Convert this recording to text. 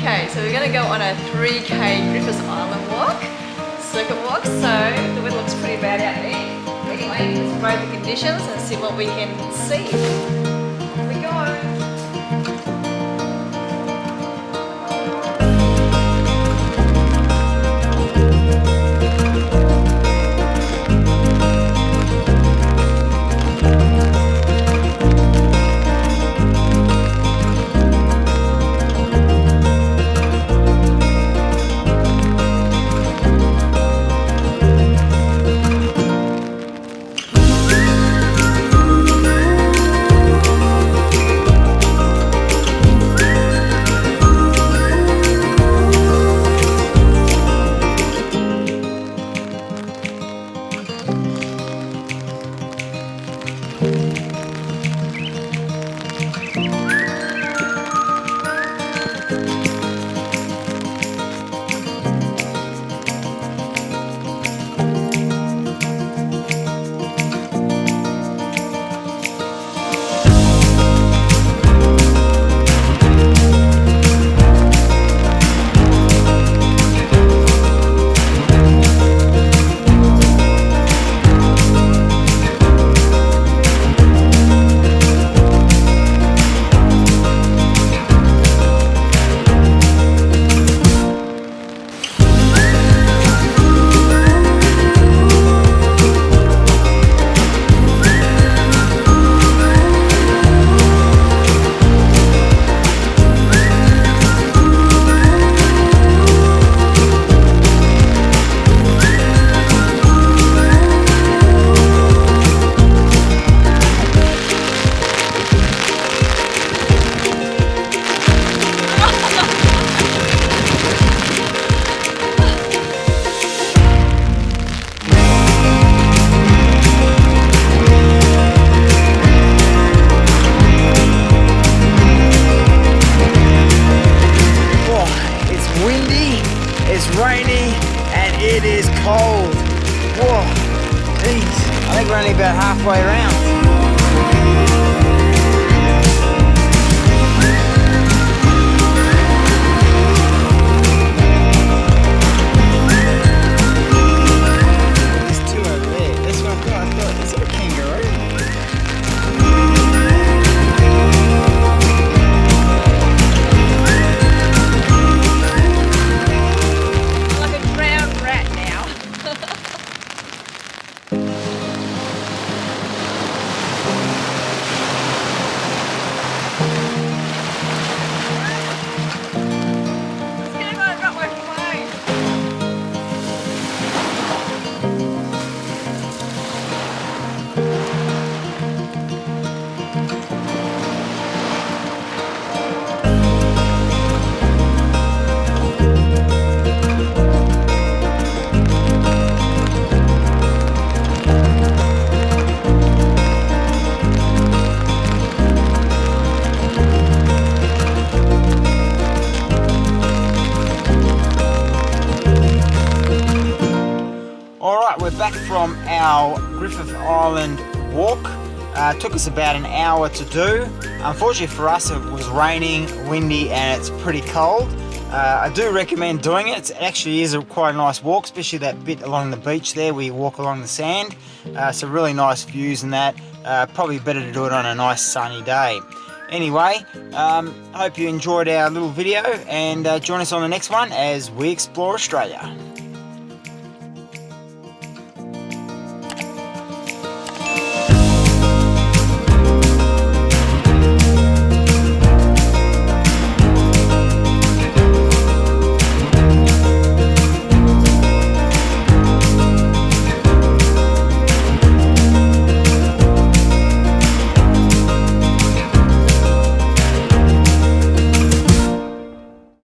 Okay, so we're going to go on a 3K Griffiths Island walk, circuit walk, so the weather looks pretty bad out there. Anyway, let's rate the conditions and see what we can see. Here we go. Rainy and it is cold. Whoa, geez. I think we're only about halfway around. There's two over there. That's what I thought. Is it a kangaroo? We're back from our Griffiths Island walk. Took us about an hour to do. Unfortunately for us, it was raining, windy, and it's pretty cold. I do recommend doing it. It actually is quite a nice walk, especially that bit along the beach there where you walk along the sand. So really nice views and that. Probably better to do it on a nice sunny day. Anyway, hope you enjoyed our little video and join us on the next one as we explore Australia.